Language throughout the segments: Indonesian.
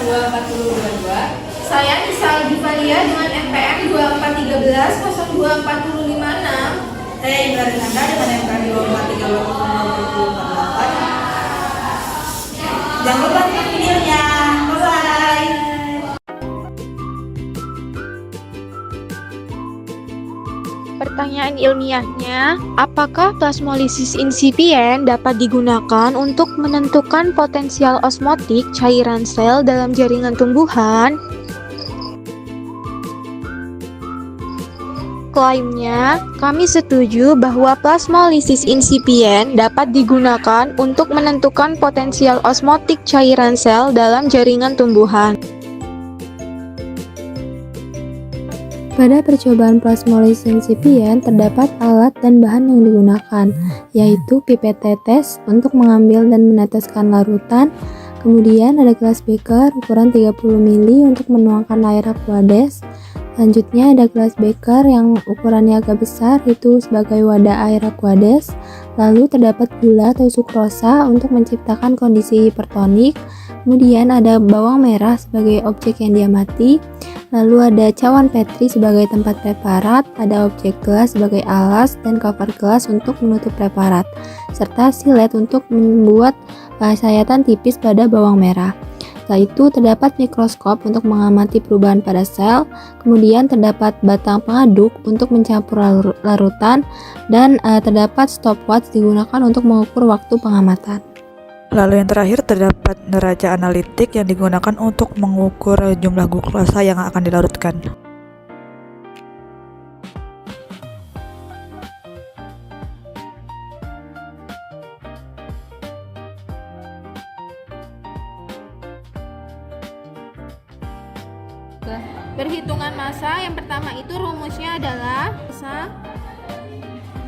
0422. Saya Nisa Divalia dengan NPM 2413 02456. Saya Indra Risanta dengan NPM 2413 02448. Jangan lupa tonton videonya. Bye-bye. Pertanyaan ilmiahnya, apakah plasmolisis insipien dapat digunakan untuk menentukan potensial osmotik cairan sel dalam jaringan tumbuhan? Klaimnya, kami setuju bahwa plasmolisis insipien dapat digunakan untuk menentukan potensial osmotik cairan sel dalam jaringan tumbuhan. Pada percobaan plasmolisis insipien terdapat alat dan bahan yang digunakan, yaitu pipet tetes untuk mengambil dan meneteskan larutan, kemudian ada gelas beker ukuran 30 ml untuk menuangkan air aqueous. Selanjutnya ada gelas beker yang ukurannya agak besar, itu sebagai wadah air aqueous. Lalu terdapat gula atau sukrosa untuk menciptakan kondisi hipertonik. Kemudian ada bawang merah sebagai objek yang diamati. Lalu ada cawan Petri sebagai tempat preparat, ada objek gelas sebagai alas dan cover gelas untuk menutup preparat, serta silet untuk membuat sayatan tipis pada bawang merah. Setelah itu terdapat mikroskop untuk mengamati perubahan pada sel, kemudian terdapat batang pengaduk untuk mencampur larutan, dan terdapat stopwatch digunakan untuk mengukur waktu pengamatan. Lalu yang terakhir terdapat neraca analitik yang digunakan untuk mengukur jumlah glukosa yang akan dilarutkan. Perhitungan massa yang pertama itu rumusnya adalah massa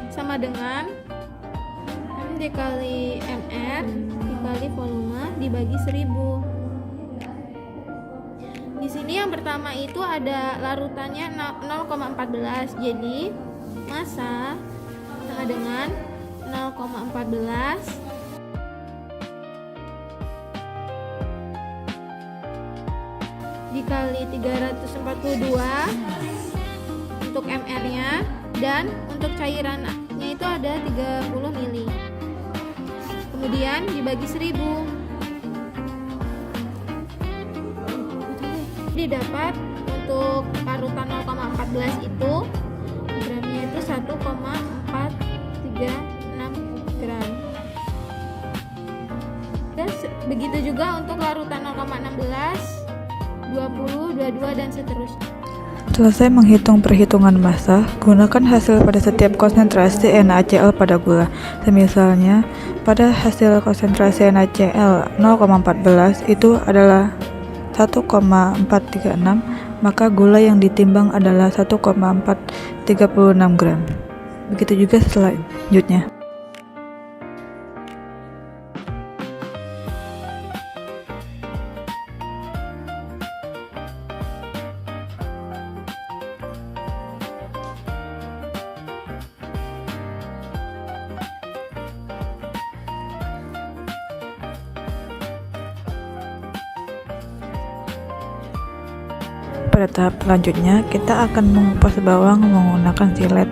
sama dengan M dikali MR dikali volume dibagi 1000. Di sini yang pertama itu ada larutannya 0,14. Jadi massa sama dengan 0,14 dikali 342 untuk MR-nya, dan untuk cairannya itu ada 30 ml. Kemudian dibagi 1000. Didapat untuk parutan 0,14 itu gramnya itu 1,436 gram. Dan begitu juga untuk larutan 0,16, 20, 22 dan seterusnya. Selesai menghitung perhitungan massa, gunakan hasil pada setiap konsentrasi NaCl pada gula. Semisalnya, pada hasil konsentrasi NaCl 0,14 itu adalah 1,436, maka gula yang ditimbang adalah 1,436 gram. Begitu juga selanjutnya. Pada tahap selanjutnya, kita akan mengupas bawang menggunakan silet.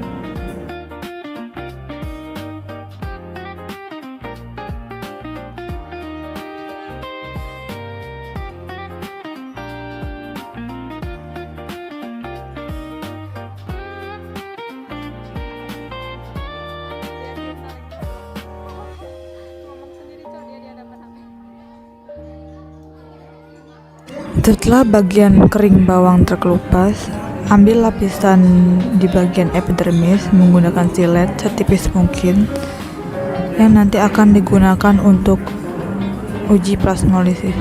Setelah bagian kering bawang terkelupas, ambil lapisan di bagian epidermis menggunakan silet setipis mungkin yang nanti akan digunakan untuk uji plasmolisis.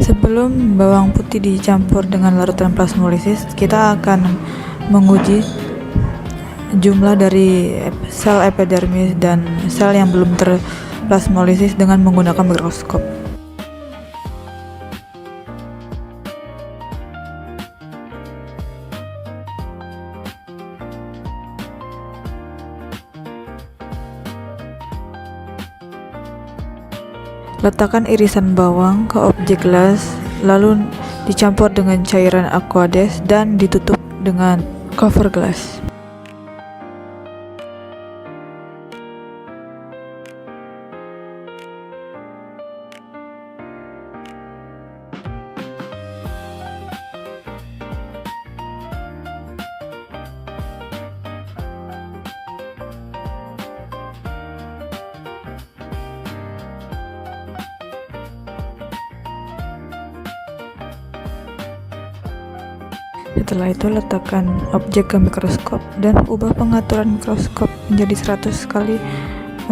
Sebelum bawang putih dicampur dengan larutan plasmolisis, kita akan menguji jumlah dari sel epidermis dan sel yang belum terplasmolisis dengan menggunakan mikroskop. Letakkan irisan bawang ke objek gelas, lalu dicampur dengan cairan Aquades dan ditutup dengan cover gelas. Setelah itu letakkan objek ke mikroskop dan ubah pengaturan mikroskop menjadi 100 kali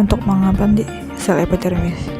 untuk mengamati sel epidermis.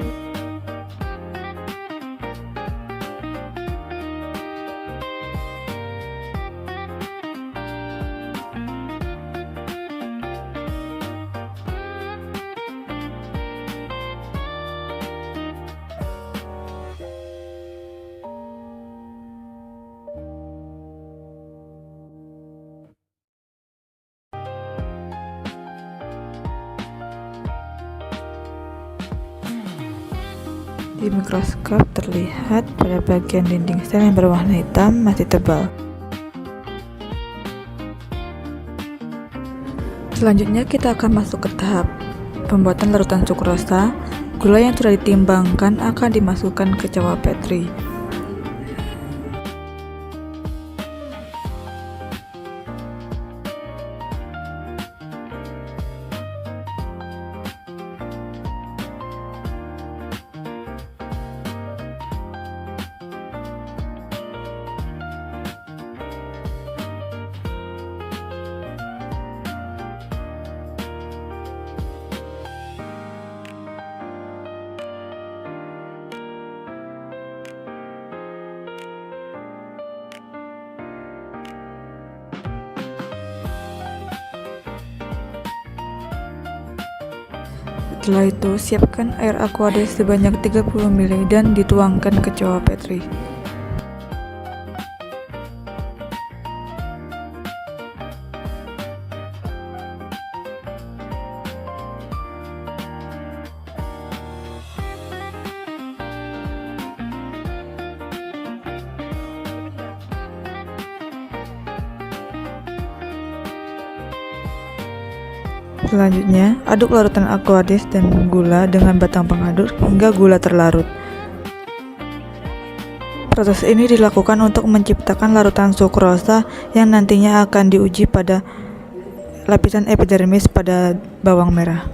Di mikroskop terlihat pada bagian dinding sel yang berwarna hitam masih tebal. Selanjutnya kita akan masuk ke tahap pembuatan larutan sukrosa. Gula yang sudah ditimbangkan akan dimasukkan ke cawa Petri. Setelah itu, siapkan air Aquades sebanyak 30 ml dan dituangkan ke cawa Petri. Selanjutnya, aduk larutan Aquades dan gula dengan batang pengaduk hingga gula terlarut. Proses ini dilakukan untuk menciptakan larutan sukrosa yang nantinya akan diuji pada lapisan epidermis pada bawang merah.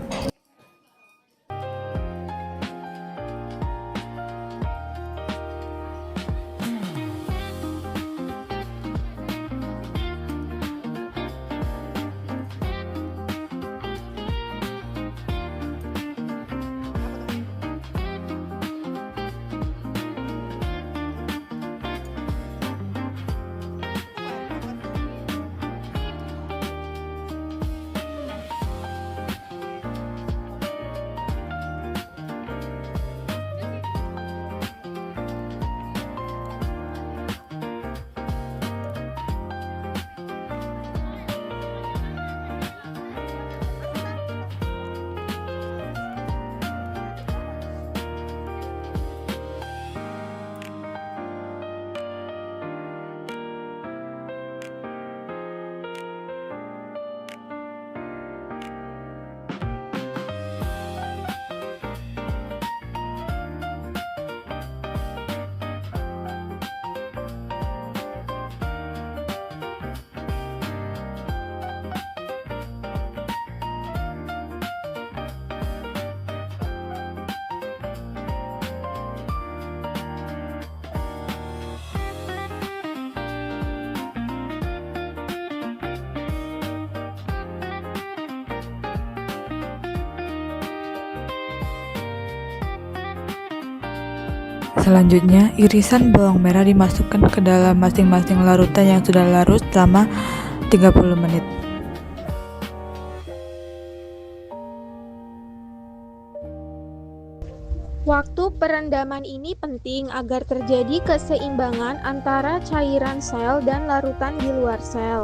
Selanjutnya, irisan bawang merah dimasukkan ke dalam masing-masing larutan yang sudah larut selama 30 menit. Waktu perendaman ini penting agar terjadi keseimbangan antara cairan sel dan larutan di luar sel.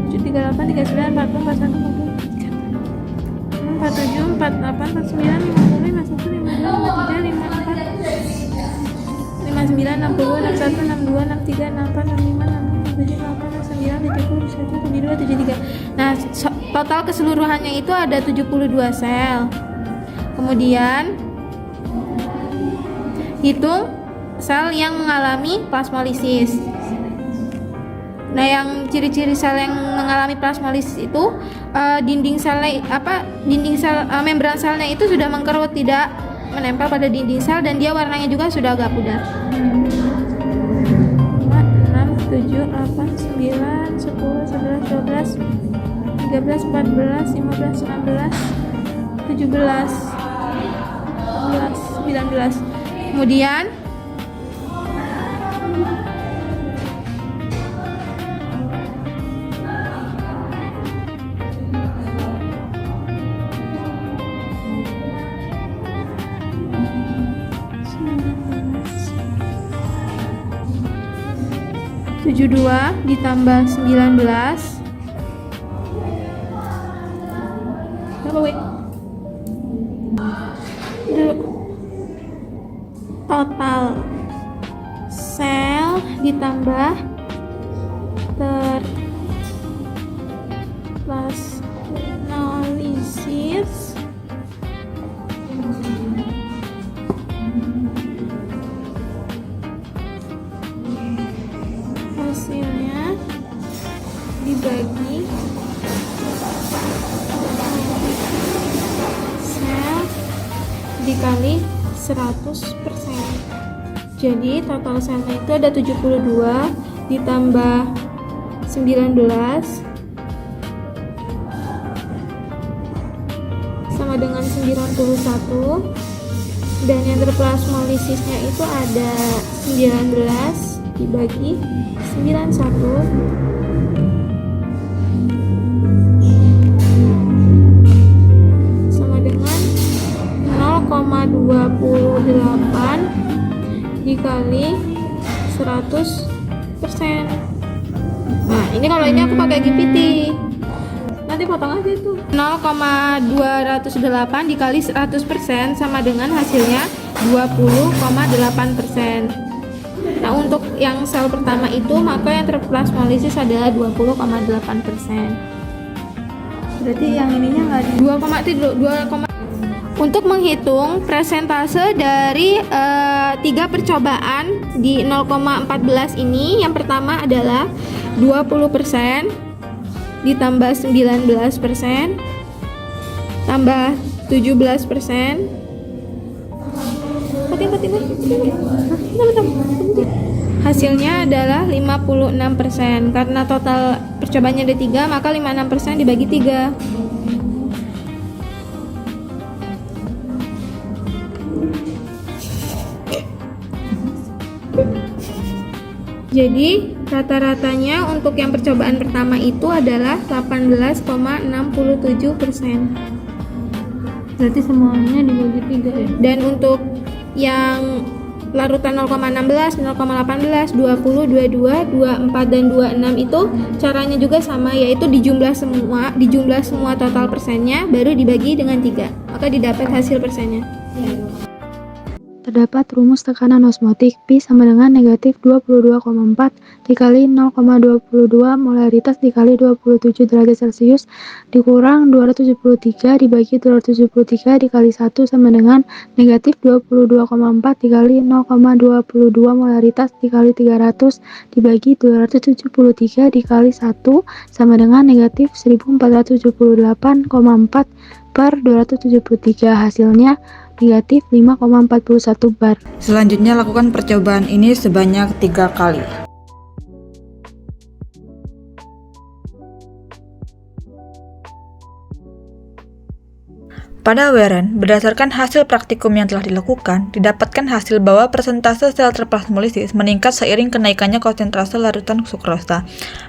38, 39, 40, 41, 42, 43, 47, 48, 49, 50, 51, 52, 53, 54, 59, 60, 61, 62, 63, 64, 65, 66, 67, 68, 69, 70, 71, 72, 73. Nah, total keseluruhannya itu ada 72 sel. Kemudian hitung sel yang mengalami plasmolisis. Nah, yang ciri-ciri sel yang mengalami plasmolisis itu dinding sel membran selnya itu sudah mengkerut, tidak menempel pada dinding sel, dan dia warnanya juga sudah agak pudar. 5, 6, 7, 8, 9, 10, 11, 12, 13, 14, 15, 16, 17, 18, 19. Kemudian 72 ditambah 19. Berapa, Wei? Total sel ditambah terplasmolisis hasilnya dibagi sel dikali 100%. Jadi total selnya itu ada 72 ditambah 19 sama dengan 91, dan yang terplasmolisisnya itu ada 19 dibagi 91 sama dengan 0,28 dikali 100%. Nah, ini kalau ini aku pakai GPT. Nanti potong aja itu. 0,208 dikali 100% sama dengan hasilnya 20,8%. Nah, untuk yang sel pertama itu maka yang terplasmolisis adalah 20,8%. Berarti yang ininya nggak di 2, untuk menghitung presentase dari 3 percobaan di 0,14 ini, yang pertama adalah 20% ditambah 19% tambah 17%. Hasilnya adalah 56%. Karena total percobaannya ada 3, maka 56% dibagi 3. Jadi rata-ratanya untuk yang percobaan pertama itu adalah 18,67%. Berarti semuanya dibagi 3 ya? Dan untuk yang larutan 0,16, 0,18, 20, 22, 24 dan 26 itu caranya juga sama, yaitu dijumlah semua total persennya baru dibagi dengan 3. Maka didapat hasil persennya. Terdapat rumus tekanan osmotik Pi sama dengan negatif 22,4 dikali 0,22 molaritas dikali 27 derajat Celcius dikurang 273 dibagi 273 dikali 1 sama dengan negatif 22,4 dikali 0,22 molaritas dikali 300 dibagi 273 dikali 1 sama dengan negatif 1478,4 per 273. Hasilnya negatif 5,41 bar. Selanjutnya lakukan percobaan ini sebanyak 3 kali. Pada Weren, berdasarkan hasil praktikum yang telah dilakukan, didapatkan hasil bahwa persentase sel terplasmolisis meningkat seiring kenaikannya konsentrasi larutan sukrosa.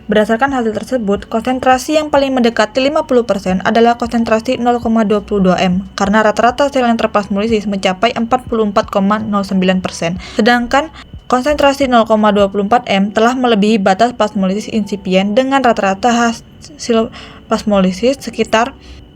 Berdasarkan hasil tersebut, konsentrasi yang paling mendekati 50% adalah konsentrasi 0,22 m, karena rata-rata sel yang terplasmolisis mencapai 44,09%. Sedangkan konsentrasi 0,24 m telah melebihi batas plasmolisis insipien dengan rata-rata hasil plasmolisis sekitar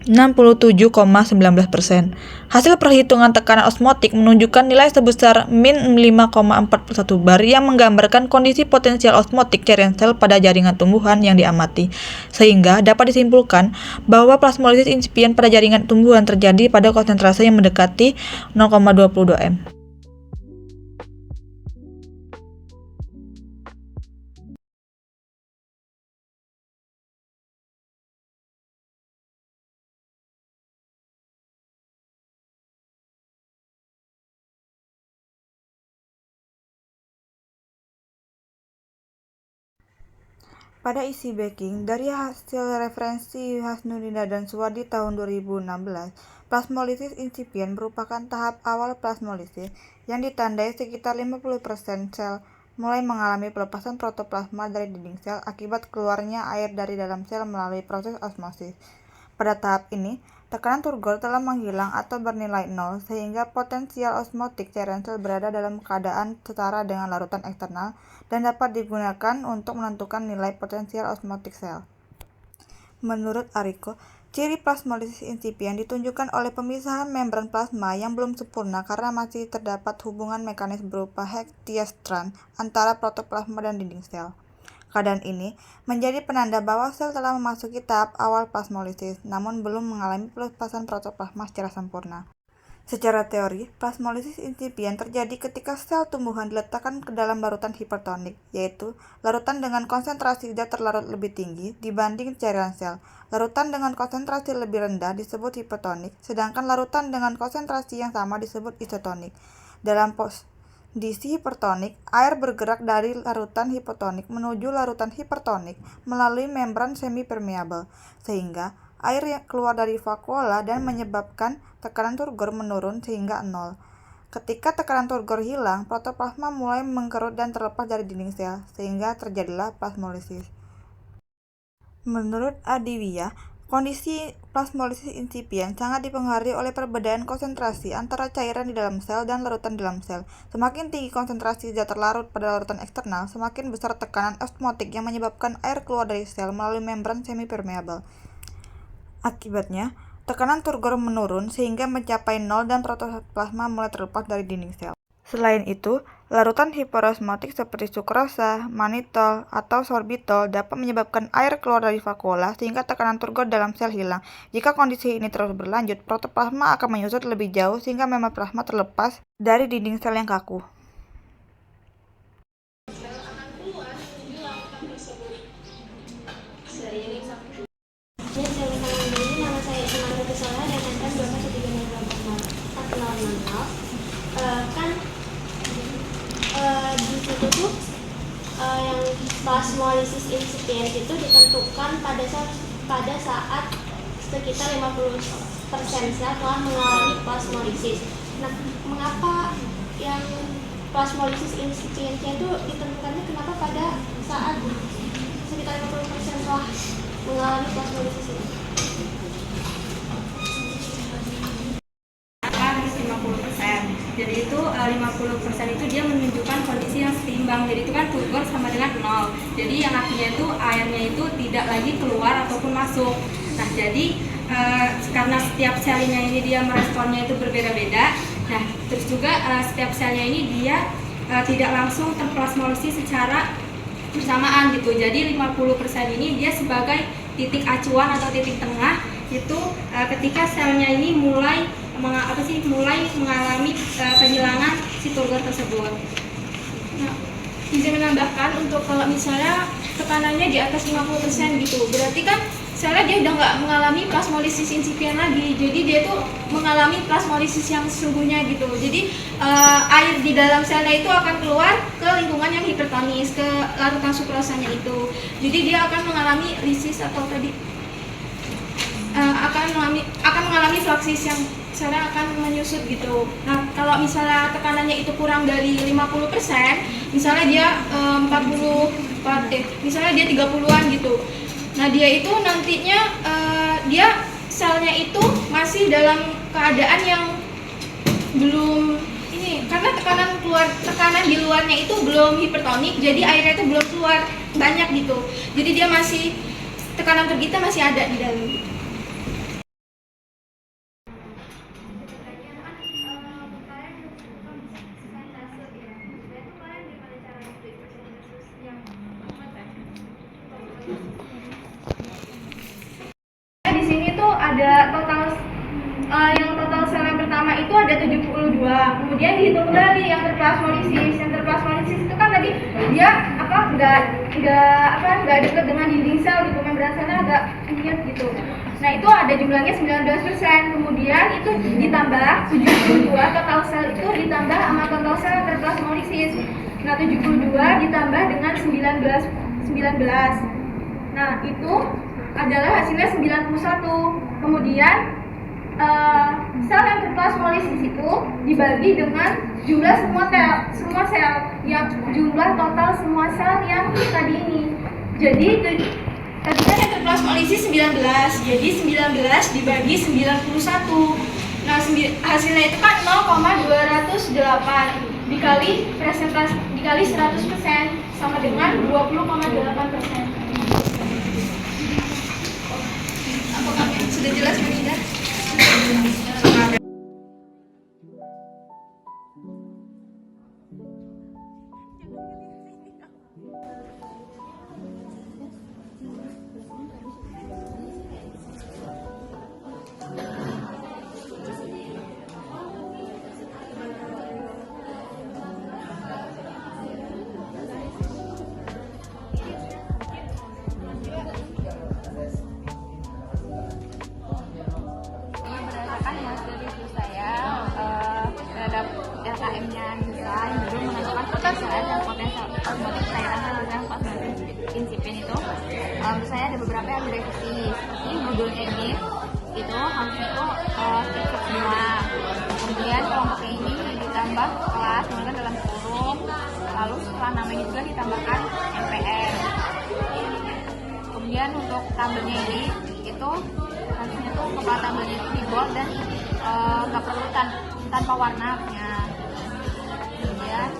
67,19%. Hasil perhitungan tekanan osmotik menunjukkan nilai sebesar min 5,41 bar yang menggambarkan kondisi potensial osmotik cairan sel pada jaringan tumbuhan yang diamati. Sehingga dapat disimpulkan bahwa plasmolisis insipien pada jaringan tumbuhan terjadi pada konsentrasi yang mendekati 0,22 m. Pada isi backing, dari hasil referensi Hasnudinda dan Suwardi tahun 2016, plasmolisis insipien merupakan tahap awal plasmolisis yang ditandai sekitar 50% sel mulai mengalami pelepasan protoplasma dari dinding sel akibat keluarnya air dari dalam sel melalui proses osmosis. Pada tahap ini, tekanan turgor telah menghilang atau bernilai nol, sehingga potensial osmotik cairan sel berada dalam keadaan setara dengan larutan eksternal dan dapat digunakan untuk menentukan nilai potensial osmotik sel. Menurut Arico, ciri plasmolisis insipien ditunjukkan oleh pemisahan membran plasma yang belum sempurna karena masih terdapat hubungan mekanis berupa Hecke-Stern antara protoplasma dan dinding sel. Keadaan ini menjadi penanda bahwa sel telah memasuki tahap awal plasmolisis, namun belum mengalami pelepasan protoplasma secara sempurna. Secara teori, plasmolisis insipien terjadi ketika sel tumbuhan diletakkan ke dalam larutan hipertonik, yaitu larutan dengan konsentrasi zat terlarut lebih tinggi dibanding cairan sel. Larutan dengan konsentrasi lebih rendah disebut hipertonik, sedangkan larutan dengan konsentrasi yang sama disebut isotonik. Dalam kondisi hipertonik, air bergerak dari larutan hipotonik menuju larutan hipertonik melalui membran semipermeabel, sehingga air yang keluar dari vakuola dan menyebabkan tekanan turgor menurun sehingga nol. Ketika tekanan turgor hilang, protoplasma mulai mengkerut dan terlepas dari dinding sel, sehingga terjadilah plasmolisis. Menurut Adiwia, kondisi plasmolisis insipien sangat dipengaruhi oleh perbedaan konsentrasi antara cairan di dalam sel dan larutan dalam sel. Semakin tinggi konsentrasi zat terlarut pada larutan eksternal, semakin besar tekanan osmotik yang menyebabkan air keluar dari sel melalui membran semipermeabel. Akibatnya, tekanan turgor menurun sehingga mencapai nol dan protoplasma mulai terlepas dari dinding sel. Selain itu, larutan hiperosmotik seperti sukrosa, manitol, atau sorbitol dapat menyebabkan air keluar dari vakuola sehingga tekanan turgor dalam sel hilang. Jika kondisi ini terus berlanjut, protoplasma akan menyusut lebih jauh sehingga membrana plasma terlepas dari dinding sel yang kaku. Di situ tuh yang plasmolisis insipien itu ditentukan pada saat sekitar 50% sel telah mengalami plasmolisis. Nah, mengapa yang plasmolisis insipiennya itu ditentukannya kenapa pada saat sekitar 50% telah mengalami plasmolisis ini? 50%. Jadi itu 50% itu dia menunjukkan kondisi yang seimbang. Jadi itu kan turgor sama dengan 0. Jadi yang artinya itu airnya itu tidak lagi keluar ataupun masuk. Nah, jadi karena setiap selnya ini dia meresponnya itu berbeda-beda. Nah, terus juga setiap selnya ini dia tidak langsung terplasmolisis secara bersamaan gitu. Jadi 50% ini dia sebagai titik acuan atau titik tengah itu ketika selnya ini mulai mengalami kehilangan si turgor tersebut. Nah, bisa menambahkan untuk kalau misalnya tekanannya di atas 50% gitu, berarti kan selnya dia udah nggak mengalami plasmolisis insipien lagi, jadi dia tuh mengalami plasmolisis yang sesungguhnya gitu. Jadi air di dalam selnya itu akan keluar ke lingkungan yang hipertonis, ke larutan sukrosanya itu. Jadi dia akan mengalami lisis atau tadi akan mengalami fluksis yang selnya akan menyusut gitu. Nah, kalau misalnya tekanannya itu kurang dari 50%, misalnya dia misalnya dia 30-an gitu. Nah, dia itu nantinya dia selnya itu masih dalam keadaan yang belum ini, karena tekanan di luarnya itu belum hipertonik, jadi airnya itu belum keluar banyak gitu. Jadi dia masih tekanan tergita masih ada di dalam. Di sini tuh ada total sel yang pertama itu ada 72. Kemudian dihitung kembali yang terplasmolisis. Yang terplasmolisis itu kan tadi dia nggak dekat dengan dinding sel gitu, membran selnya agak nyet gitu. Nah, itu ada jumlahnya 19%. Kemudian itu ditambah 72 total sel itu ditambah sama total sel yang terplasmolisis. Nah, 72 ditambah dengan 19. Nah, itu adalah hasilnya 91. Kemudian sel yang terplasmolisis itu dibagi dengan jumlah semua sel yang jumlah total semua sel yang tadi ini. Jadi Tadi kan yang terplasmalisis 19, jadi 19 dibagi 91. Nah, hasilnya itu kan 0,208 dikali 100% sama dengan 20,8%. Apakah sudah jelas, Bu Nida? Berdasarkan hasil review saya terhadap LKM-nya Nisa yang belum menentukan kebiasaan dan potensial motif cairan dan plasmalisis insipid itu, menurut saya ada beberapa yang direvisi. Seperti modulnya ini itu harusnya itu skip semua. Kemudian kelompoknya ini ditambah kelas menggunakan dalam kurung, lalu setelah namanya juga ditambahkan MPR. Kemudian untuk tabelnya ini itu harusnya tuh kepala tabelnya itu di bold dan nggak perlu tanpa warnanya. Kemudian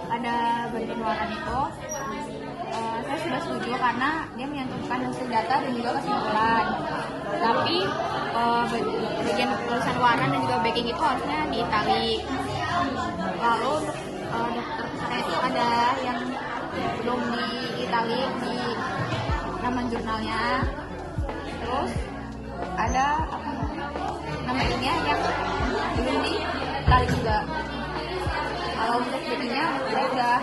pada bagian warna itu saya sudah setuju karena dia menyantumkan hasil data dan juga kesimpulan. Tapi bagian tulisan warna dan juga backing itu harusnya di italic. Lalu daftar peserta itu ada yang belum di italic di nama jurnalnya. Terus ada nama ini yang belum di italic juga. Kalau untuk backingnya saya udah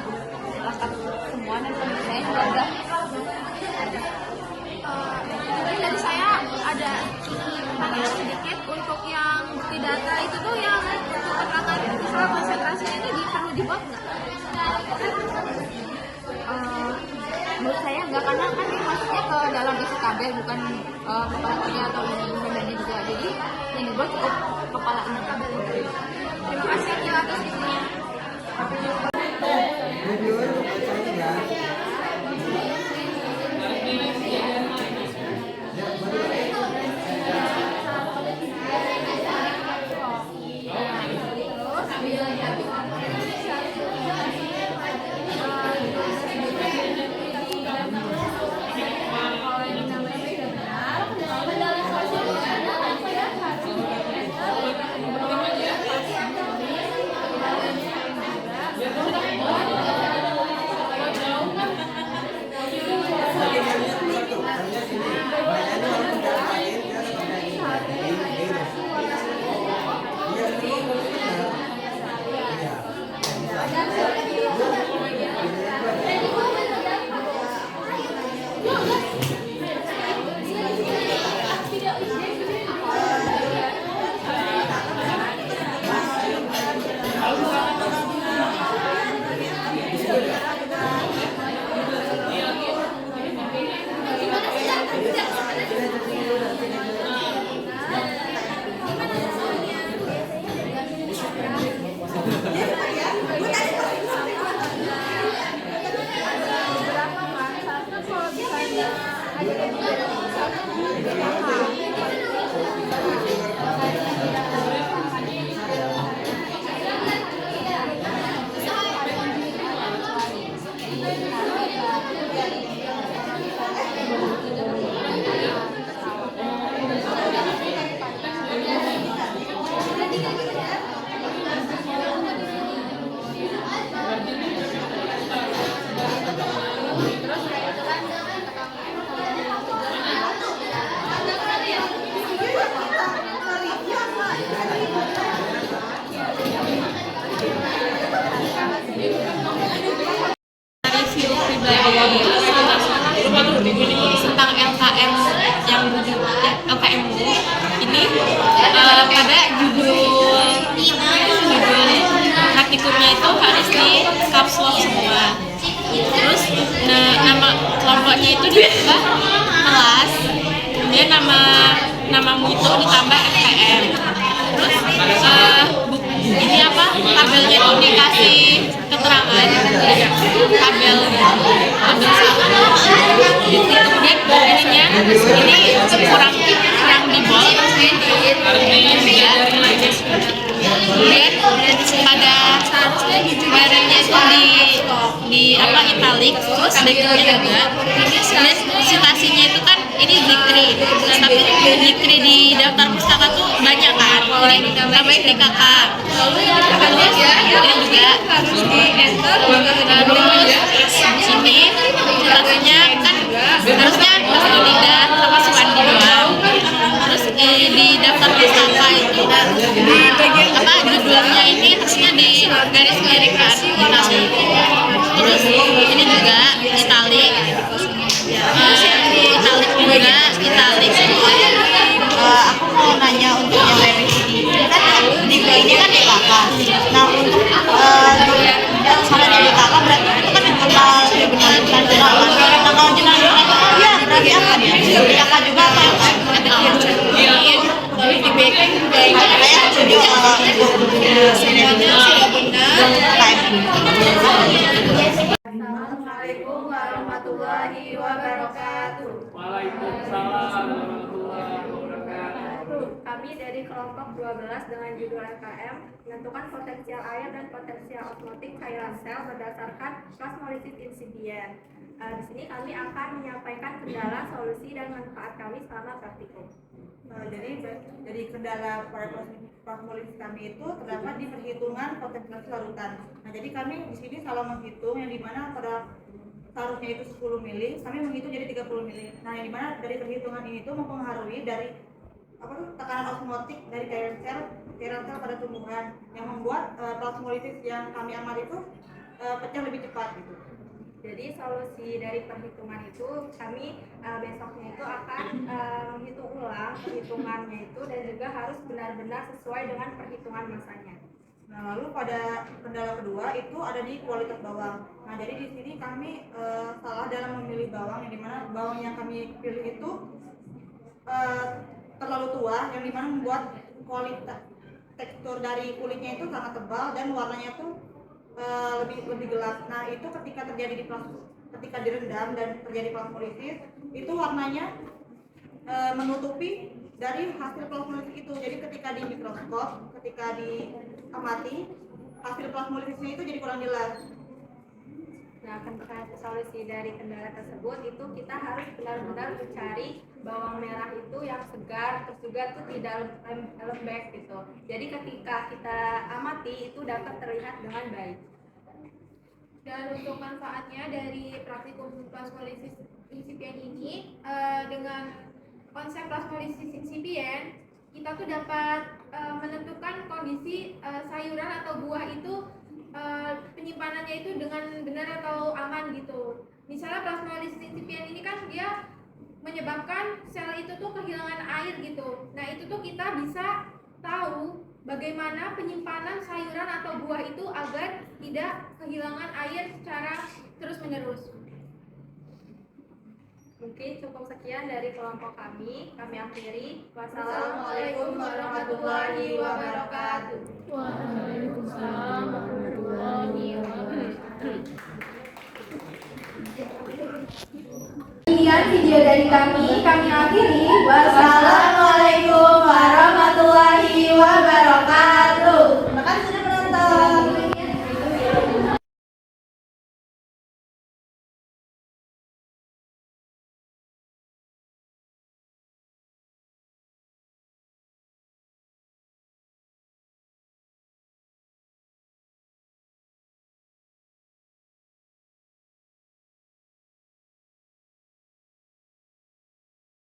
lengkap semua dan saya juga udah Jadi saya ada tanya sedikit untuk yang bukti data itu tuh yang untuk keterangan misalnya konsentrasinya ini perlu dibuat nggak? Menurut saya enggak, karena kan ini masuknya ke dalam isi tabel, bukan kepalanya atau badannya juga. Jadi yang dibuat cukup kepala ini. Terima kasih ya atas infonya. tentang LKM yang LKM ini pada judul praktikumnya itu harus di caps lock semua. Terus nama kelompoknya itu ditambah kelas, kemudian namamu itu ditambah LKM. Terus ini apa, tabelnya itu dikasih keterangan tabel 1 ini kurang dibol juga. Kemudian pada badannya itu di italik, terus backgroundnya juga. Kemudian citasinya itu kan ini Zikri, tapi Zikri di daftar pustaka tuh banyak kan, jadi tambahin di kakak. Terus ini juga sini citasinya kan harusnya Mas Dinda sama Suwandi doang. Terus di daftar pustaka itu judulnya ini harusnya di garis miringkan italik. Terus ini juga italik, italik. Aku mau nanya untuk yang revisi kan di ini kan di kakak. Nah untuk sama di kakak berarti itu kan yang kenal bukan kenal. Nah kalau jenang ya berarti apa nih? Di kakak juga apa? Di backing kayak studio semuanya sudah benar. Assalamualaikum warahmatullahi wabarakatuh. Waalaikumsalam warahmatullahi wabarakatuh. Kami dari kelompok 12 dengan judul LKM menentukan potensial air dan potensial osmotik cairan sel berdasarkan plasmolisis insipient. Di sini kami akan menyampaikan kendala, solusi, dan manfaat kami selama praktikum. Jadi kendala pada plasmolisis kami itu terdapat di perhitungan konsentrasi larutan. Nah, jadi kami di sini salah menghitung yang dimana pada larutnya itu 10 mili, kami menghitung jadi 30 mili. Nah, yang dimana dari perhitungan ini itu mempengaruhi dari tekanan osmotik dari cairan sel pada tumbuhan yang membuat plasmolisis yang kami amati itu pecah lebih cepat gitu. Jadi solusi dari perhitungan itu kami besoknya itu akan menghitung ulang perhitungannya itu dan juga harus benar-benar sesuai dengan perhitungan masanya. Nah, lalu pada kendala kedua itu ada di kualitas bawang. Nah, jadi di sini kami salah dalam memilih bawang, yang dimana bawang yang kami pilih itu terlalu tua, yang dimana membuat kualitas tekstur dari kulitnya itu sangat tebal dan warnanya tuh lebih gelap. Nah, itu ketika direndam dan terjadi plasmolisis, itu warnanya menutupi dari hasil plasmolisis itu. Jadi ketika di mikroskop, ketika diamati, hasil plasmolisisnya itu jadi kurang jelas. Nah, solusi dari kendala tersebut itu kita harus benar-benar mencari bawang merah itu yang segar, terus juga itu tidak lembek gitu. Jadi ketika kita amati itu dapat terlihat dengan baik. Dan untuk manfaatnya dari praktikum plasmolisis insipient ini dengan konsep plasmolisis insipient kita tuh dapat menentukan kondisi sayuran atau buah itu penyimpanannya itu dengan benar atau aman gitu. Misalnya plasmolisis insipient ini kan dia menyebabkan sel itu tuh kehilangan air gitu. Nah, itu tuh kita bisa tahu bagaimana penyimpanan sayuran atau buah itu agar tidak kehilangan air secara terus-menerus. Mungkin cukup sekian dari kelompok kami akhiri. Wassalamualaikum warahmatullahi wabarakatuh. Waalaikumsalam warahmatullahi wabarakatuh. Sekian video dari kami akhiri. Wassalamualaikum.